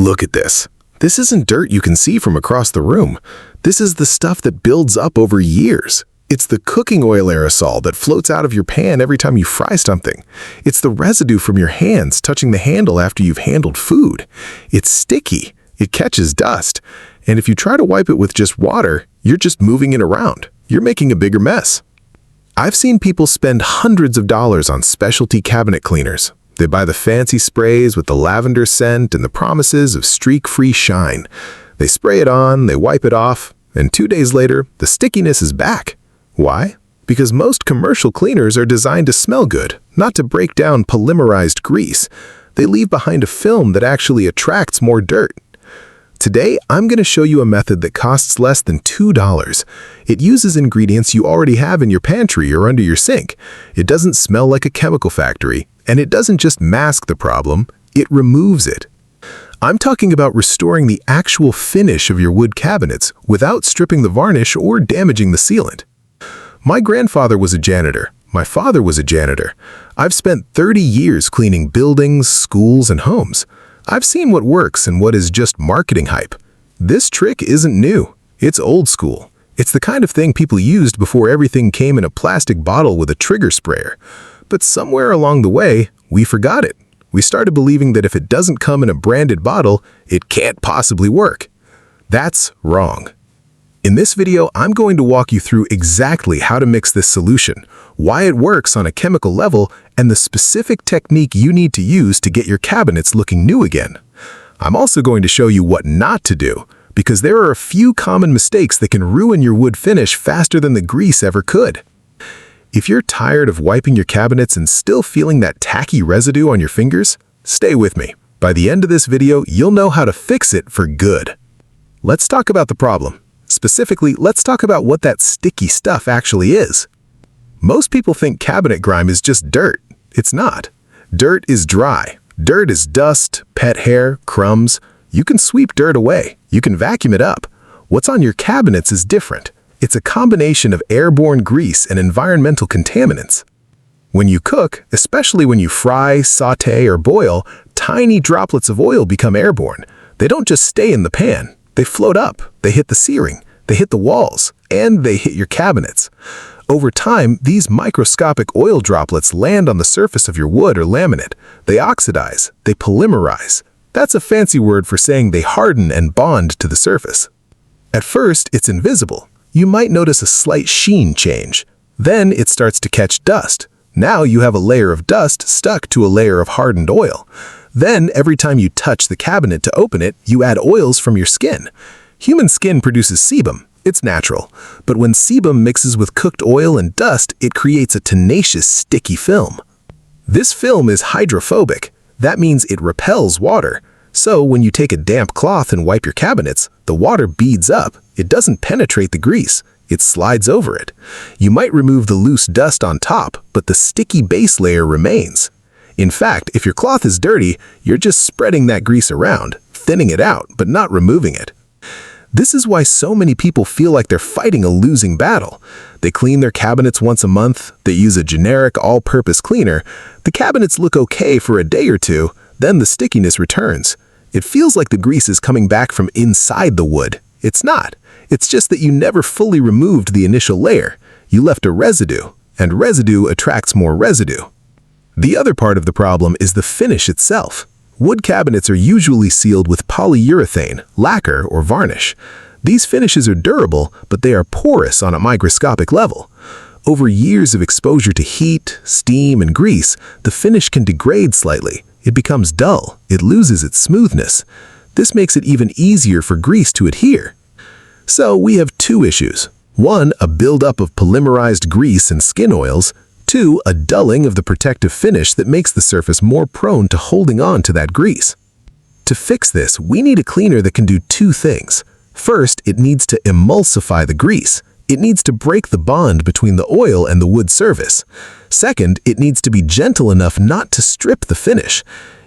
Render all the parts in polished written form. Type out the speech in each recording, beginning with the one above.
Look at this. This isn't dirt you can see from across the room. This is the stuff that builds up over years. It's the cooking oil aerosol that floats out of your pan every time you fry something. It's the residue from your hands touching the handle after you've handled food. It's sticky. It catches dust. And if you try to wipe it with just water, you're just moving it around. You're making a bigger mess. I've seen people spend hundreds of dollars on specialty cabinet cleaners. They buy the fancy sprays with the lavender scent and the promises of streak-free shine. They spray it on, they wipe it off, and 2 days later, the stickiness is back. Why? Because most commercial cleaners are designed to smell good, not to break down polymerized grease. They leave behind a film that actually attracts more dirt. Today, I'm going to show you a method that costs less than $2. It uses ingredients you already have in your pantry or under your sink. It doesn't smell like a chemical factory, and it doesn't just mask the problem, it removes it. I'm talking about restoring the actual finish of your wood cabinets without stripping the varnish or damaging the sealant. My grandfather was a janitor. My father was a janitor. I've spent 30 years cleaning buildings, schools, and homes. I've seen what works and what is just marketing hype. This trick isn't new. It's old school. It's the kind of thing people used before everything came in a plastic bottle with a trigger sprayer. But somewhere along the way, we forgot it. We started believing that if it doesn't come in a branded bottle, it can't possibly work. That's wrong. In this video, I'm going to walk you through exactly how to mix this solution, why it works on a chemical level, and the specific technique you need to use to get your cabinets looking new again. I'm also going to show you what not to do, because there are a few common mistakes that can ruin your wood finish faster than the grease ever could. If you're tired of wiping your cabinets and still feeling that tacky residue on your fingers, stay with me. By the end of this video, you'll know how to fix it for good. Let's talk about the problem. Specifically, let's talk about what that sticky stuff actually is. Most people think cabinet grime is just dirt. It's not. Dirt is dry. Dirt is dust, pet hair, crumbs. You can sweep dirt away. You can vacuum it up. What's on your cabinets is different. It's a combination of airborne grease and environmental contaminants. When you cook, especially when you fry, sauté, or boil, tiny droplets of oil become airborne. They don't just stay in the pan. They float up, they hit the ceiling, they hit the walls, and they hit your cabinets. Over time, these microscopic oil droplets land on the surface of your wood or laminate. They oxidize, they polymerize. That's a fancy word for saying they harden and bond to the surface. At first, it's invisible. You might notice a slight sheen change. Then it starts to catch dust. Now you have a layer of dust stuck to a layer of hardened oil. Then, every time you touch the cabinet to open it, you add oils from your skin. Human skin produces sebum. It's natural. But when sebum mixes with cooked oil and dust, it creates a tenacious, sticky film. This film is hydrophobic. That means it repels water. So, when you take a damp cloth and wipe your cabinets, the water beads up. It doesn't penetrate the grease. It slides over it. You might remove the loose dust on top, but the sticky base layer remains. In fact, if your cloth is dirty, you're just spreading that grease around, thinning it out, but not removing it. This is why so many people feel like they're fighting a losing battle. They clean their cabinets once a month, they use a generic all-purpose cleaner, the cabinets look okay for a day or two, then the stickiness returns. It feels like the grease is coming back from inside the wood. It's not. It's just that you never fully removed the initial layer. You left a residue, and residue attracts more residue. The other part of the problem is the finish itself. Wood cabinets are usually sealed with polyurethane, lacquer, or varnish. These finishes are durable, but they are porous on a microscopic level. Over years of exposure to heat, steam, and grease, the finish can degrade slightly. It becomes dull. It loses its smoothness. This makes it even easier for grease to adhere. So we have two issues. One, a buildup of polymerized grease and skin oils. Two, a dulling of the protective finish that makes the surface more prone to holding on to that grease. To fix this, we need a cleaner that can do two things. First, it needs to emulsify the grease. It needs to break the bond between the oil and the wood surface. Second, it needs to be gentle enough not to strip the finish.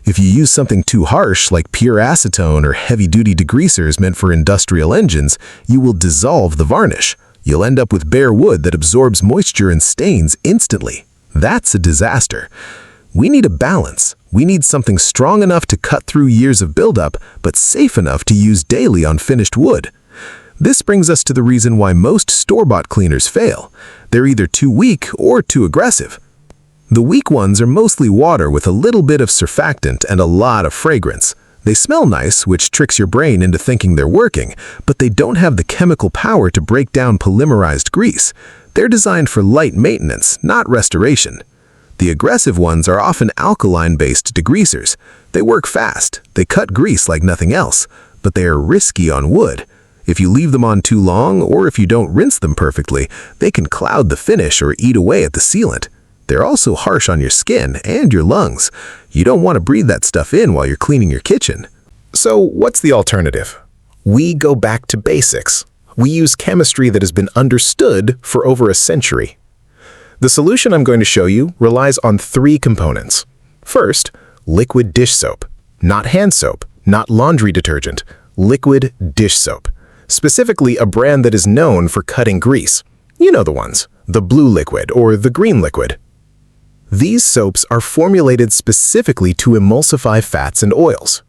If you use something too harsh, like pure acetone or heavy-duty degreasers meant for industrial engines, you will dissolve the varnish. You'll end up with bare wood that absorbs moisture and stains instantly. That's a disaster. We need a balance. We need something strong enough to cut through years of buildup, but safe enough to use daily on finished wood. This brings us to the reason why most store-bought cleaners fail. They're either too weak or too aggressive. The weak ones are mostly water with a little bit of surfactant and a lot of fragrance. They smell nice, which tricks your brain into thinking they're working, but they don't have the chemical power to break down polymerized grease. They're designed for light maintenance, not restoration. The aggressive ones are often alkaline-based degreasers. They work fast, they cut grease like nothing else, but they are risky on wood. If you leave them on too long, or if you don't rinse them perfectly, they can cloud the finish or eat away at the sealant. They're also harsh on your skin and your lungs. You don't want to breathe that stuff in while you're cleaning your kitchen. So what's the alternative? We go back to basics. We use chemistry that has been understood for over a century. The solution I'm going to show you relies on 3 components. First, liquid dish soap. Not hand soap, not laundry detergent. Liquid dish soap. Specifically a brand that is known for cutting grease. You know the ones, the blue liquid or the green liquid. These soaps are formulated specifically to emulsify fats and oils.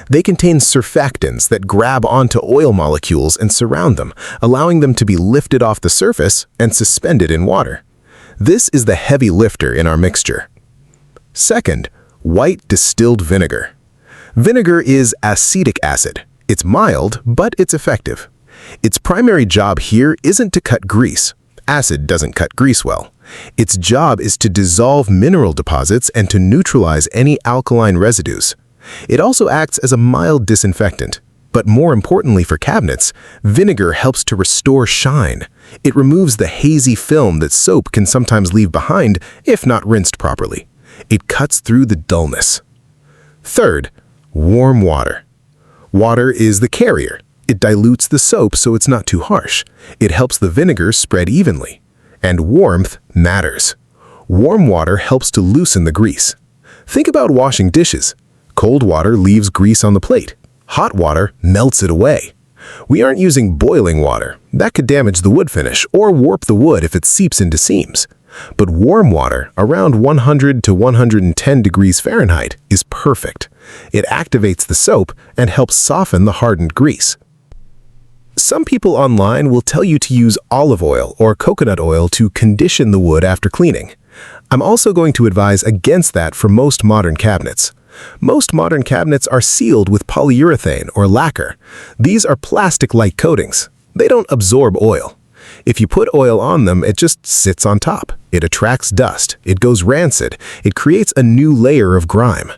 They contain surfactants that grab onto oil molecules and surround them, allowing them to be lifted off the surface and suspended in water. This is the heavy lifter in our mixture. Second, white distilled vinegar. Vinegar is acetic acid. It's mild, but it's effective. Its primary job here isn't to cut grease. Acid doesn't cut grease well. Its job is to dissolve mineral deposits and to neutralize any alkaline residues. It also acts as a mild disinfectant. But more importantly for cabinets, vinegar helps to restore shine. It removes the hazy film that soap can sometimes leave behind if not rinsed properly. It cuts through the dullness. Third, warm water. Water is the carrier. It dilutes the soap so it's not too harsh. It helps the vinegar spread evenly. And warmth matters. Warm water helps to loosen the grease. Think about washing dishes. Cold water leaves grease on the plate. Hot water melts it away. We aren't using boiling water. That could damage the wood finish or warp the wood if it seeps into seams. But warm water, around 100 to 110 degrees Fahrenheit, is perfect. It activates the soap and helps soften the hardened grease. Some people online will tell you to use olive oil or coconut oil to condition the wood after cleaning. I'm also going to advise against that for most modern cabinets. Most modern cabinets are sealed with polyurethane or lacquer. These are plastic-like coatings. They don't absorb oil. If you put oil on them, it just sits on top. It attracts dust. It goes rancid. It creates a new layer of grime.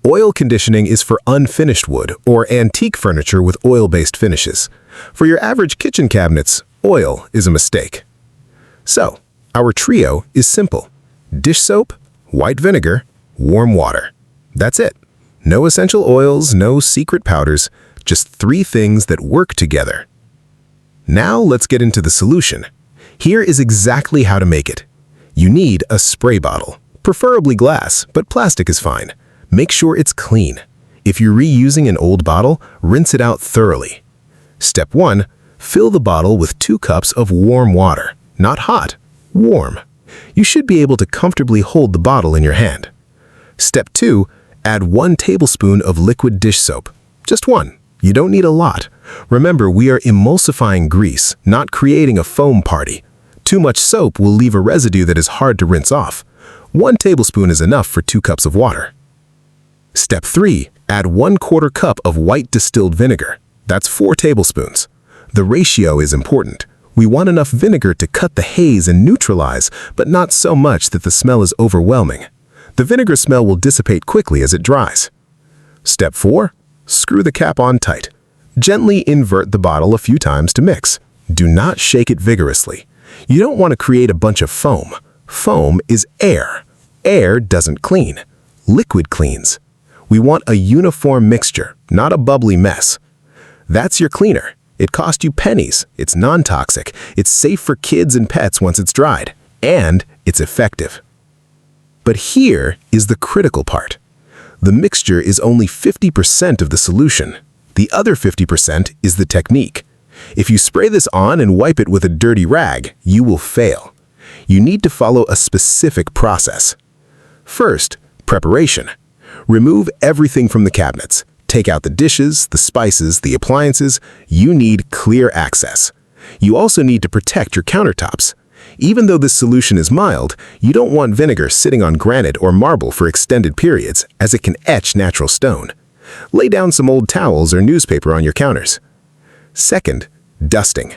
Oil conditioning is for unfinished wood or antique furniture with oil-based finishes. For your average kitchen cabinets, oil is a mistake. So, our trio is simple. Dish soap, white vinegar, warm water. That's it. No essential oils, no secret powders, just 3 things that work together. Now let's get into the solution. Here is exactly how to make it. You need a spray bottle, preferably glass, but plastic is fine. Make sure it's clean. If you're reusing an old bottle, rinse it out thoroughly. Step 1, fill the bottle with 2 cups of warm water. Not hot, warm. You should be able to comfortably hold the bottle in your hand. Step 2, add 1 tablespoon of liquid dish soap. Just 1. You don't need a lot. Remember, we are emulsifying grease, not creating a foam party. Too much soap will leave a residue that is hard to rinse off. 1 tablespoon is enough for 2 cups of water. Step 3, add 1/4 cup of white distilled vinegar. That's 4 tablespoons. The ratio is important. We want enough vinegar to cut the haze and neutralize, but not so much that the smell is overwhelming. The vinegar smell will dissipate quickly as it dries. Step 4, screw the cap on tight. Gently invert the bottle a few times to mix. Do not shake it vigorously. You don't want to create a bunch of foam. Foam is air. Air doesn't clean. Liquid cleans. We want a uniform mixture, not a bubbly mess. That's your cleaner. It cost you pennies. It's non-toxic. It's safe for kids and pets once it's dried. And it's effective. But here is the critical part. The mixture is only 50% of the solution. The other 50% is the technique. If you spray this on and wipe it with a dirty rag, you will fail. You need to follow a specific process. First, preparation. Remove everything from the cabinets. Take out the dishes, the spices, the appliances. You need clear access. You also need to protect your countertops. Even though this solution is mild, you don't want vinegar sitting on granite or marble for extended periods, as it can etch natural stone. Lay down some old towels or newspaper on your counters. Second, dusting.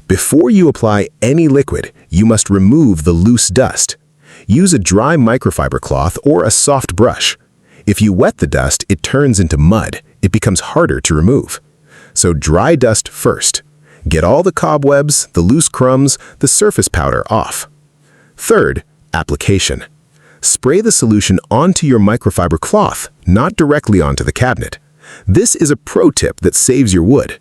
Before you apply any liquid, you must remove the loose dust. Use a dry microfiber cloth or a soft brush. If you wet the dust, it turns into mud. It becomes harder to remove. So dry dust first. Get all the cobwebs, the loose crumbs, the surface powder off. Third, application. Spray the solution onto your microfiber cloth, not directly onto the cabinet. This is a pro tip that saves your wood.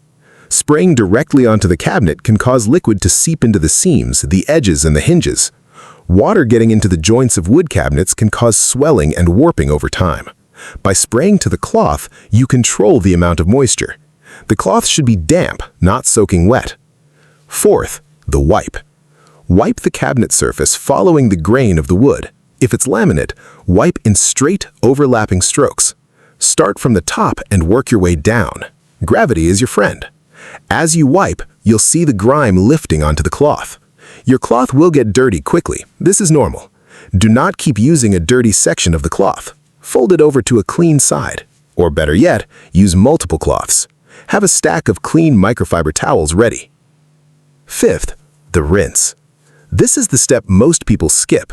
Spraying directly onto the cabinet can cause liquid to seep into the seams, the edges, and the hinges. Water getting into the joints of wood cabinets can cause swelling and warping over time. By spraying to the cloth, you control the amount of moisture. The cloth should be damp, not soaking wet. Fourth, the wipe. Wipe the cabinet surface following the grain of the wood. If it's laminate, wipe in straight, overlapping strokes. Start from the top and work your way down. Gravity is your friend. As you wipe, you'll see the grime lifting onto the cloth. Your cloth will get dirty quickly. This is normal. Do not keep using a dirty section of the cloth. Fold it over to a clean side. Or better yet, use multiple cloths. Have a stack of clean microfiber towels ready. Fifth, the rinse. This is the step most people skip.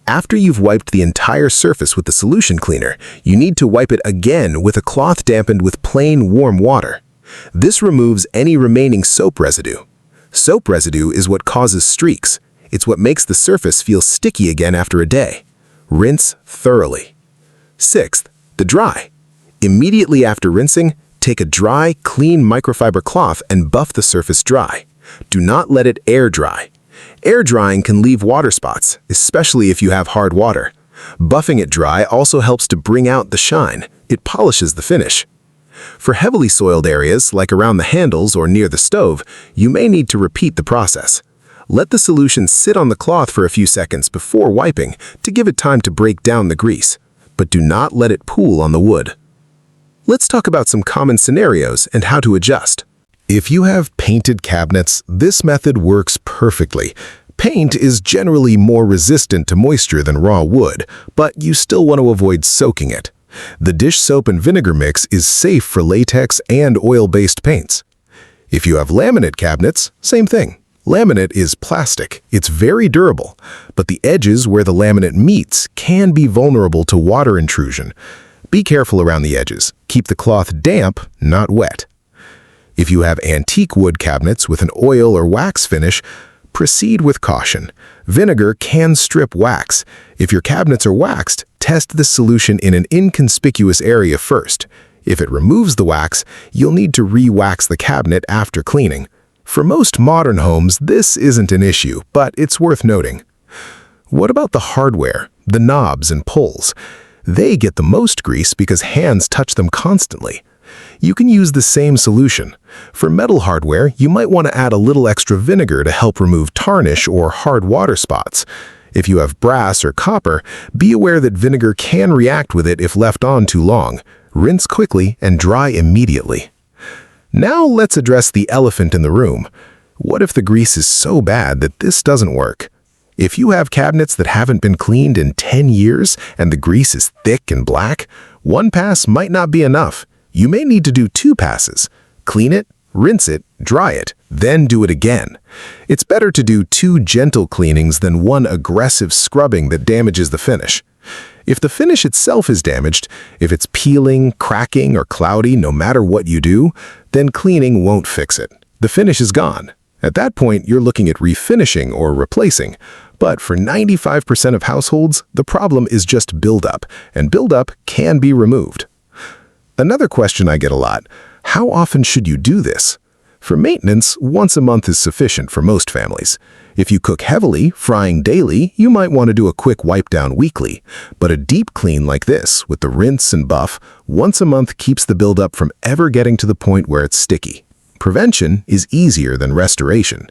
After you've wiped the entire surface with the solution cleaner, you need to wipe it again with a cloth dampened with plain warm water. This removes any remaining soap residue. Soap residue is what causes streaks. It's what makes the surface feel sticky again after a day. Rinse thoroughly. Sixth, the dry. Immediately after rinsing, take a dry, clean microfiber cloth and buff the surface dry. Do not let it air dry. Air drying can leave water spots, especially if you have hard water. Buffing it dry also helps to bring out the shine. It polishes the finish. For heavily soiled areas, like around the handles or near the stove, you may need to repeat the process. Let the solution sit on the cloth for a few seconds before wiping to give it time to break down the grease, but do not let it pool on the wood. Let's talk about some common scenarios and how to adjust. If you have painted cabinets, this method works perfectly. Paint is generally more resistant to moisture than raw wood, but you still want to avoid soaking it. The dish soap and vinegar mix is safe for latex and oil-based paints. If you have laminate cabinets, same thing. Laminate is plastic. It's very durable, but the edges where the laminate meets can be vulnerable to water intrusion. Be careful around the edges. Keep the cloth damp, not wet. If you have antique wood cabinets with an oil or wax finish, proceed with caution. Vinegar can strip wax. If your cabinets are waxed, test this solution in an inconspicuous area first. If it removes the wax, you'll need to re-wax the cabinet after cleaning. For most modern homes, this isn't an issue, but it's worth noting. What about the hardware, the knobs and pulls? They get the most grease because hands touch them constantly. You can use the same solution. For metal hardware, you might want to add a little extra vinegar to help remove tarnish or hard water spots. If you have brass or copper, be aware that vinegar can react with it if left on too long. Rinse quickly and dry immediately. Now let's address the elephant in the room. What if the grease is so bad that this doesn't work? If you have cabinets that haven't been cleaned in 10 years and the grease is thick and black, one pass might not be enough. You may need to do 2 passes. Clean it, rinse it, dry it, then do it again. It's better to do 2 gentle cleanings than 1 aggressive scrubbing that damages the finish. If the finish itself is damaged, if it's peeling, cracking, or cloudy, no matter what you do, then cleaning won't fix it. The finish is gone. At that point, you're looking at refinishing or replacing. But for 95% of households, the problem is just buildup, and buildup can be removed. Another question I get a lot, how often should you do this? For maintenance, once a month is sufficient for most families. If you cook heavily, frying daily, you might want to do a quick wipe down weekly. But a deep clean like this, with the rinse and buff, once a month keeps the buildup from ever getting to the point where it's sticky. Prevention is easier than restoration.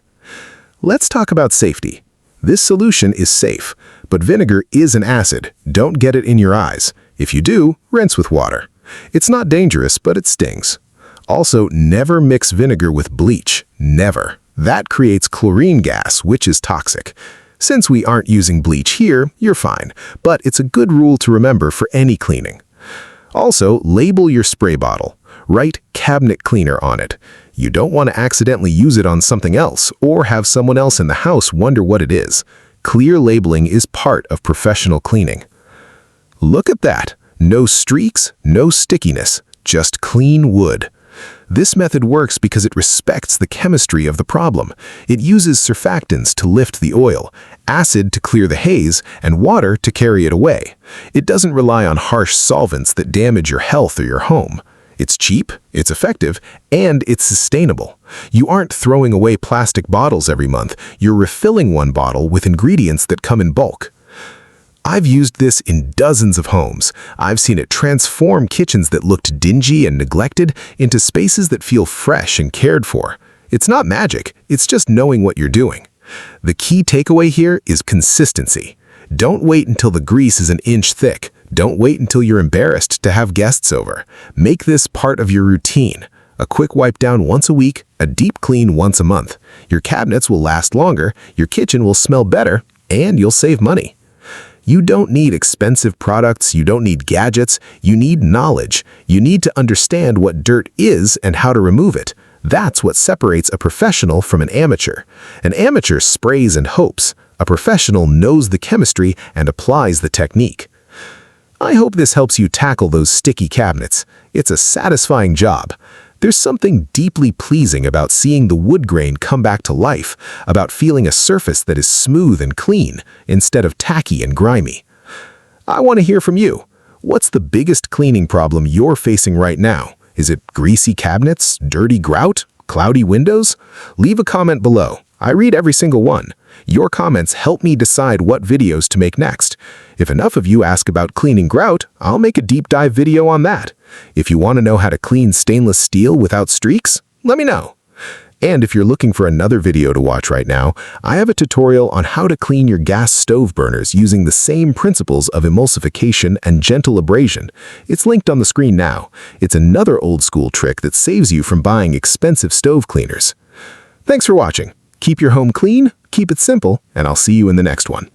Let's talk about safety. This solution is safe, but vinegar is an acid. Don't get it in your eyes. If you do, rinse with water. It's not dangerous, but it stings. Also, never mix vinegar with bleach. Never. That creates chlorine gas, which is toxic. Since we aren't using bleach here, you're fine, but it's a good rule to remember for any cleaning. Also, label your spray bottle. Write cabinet cleaner on it. You don't want to accidentally use it on something else or have someone else in the house wonder what it is. Clear labeling is part of professional cleaning. Look at that. No streaks, no stickiness, just clean wood. This method works because it respects the chemistry of the problem. It uses surfactants to lift the oil, acid to clear the haze, and water to carry it away. It doesn't rely on harsh solvents that damage your health or your home. It's cheap, it's effective, and it's sustainable. You aren't throwing away plastic bottles every month. You're refilling one bottle with ingredients that come in bulk. I've used this in dozens of homes. I've seen it transform kitchens that looked dingy and neglected into spaces that feel fresh and cared for. It's not magic, it's just knowing what you're doing. The key takeaway here is consistency. Don't wait until the grease is an inch thick. Don't wait until you're embarrassed to have guests over. Make this part of your routine. A quick wipe down once a week, a deep clean once a month. Your cabinets will last longer, your kitchen will smell better, and you'll save money. You don't need expensive products, you don't need gadgets, you need knowledge. You need to understand what dirt is and how to remove it. That's what separates a professional from an amateur. An amateur sprays and hopes. A professional knows the chemistry and applies the technique. I hope this helps you tackle those sticky cabinets. It's a satisfying job. There's something deeply pleasing about seeing the wood grain come back to life, about feeling a surface that is smooth and clean instead of tacky and grimy. I want to hear from you. What's the biggest cleaning problem you're facing right now? Is it greasy cabinets, dirty grout, cloudy windows? Leave a comment below. I read every single one. Your comments help me decide what videos to make next. If enough of you ask about cleaning grout, I'll make a deep dive video on that. If you want to know how to clean stainless steel without streaks, let me know. And if you're looking for another video to watch right now, I have a tutorial on how to clean your gas stove burners using the same principles of emulsification and gentle abrasion. It's linked on the screen now. It's another old school trick that saves you from buying expensive stove cleaners. Thanks for watching. Keep your home clean, keep it simple, and I'll see you in the next one.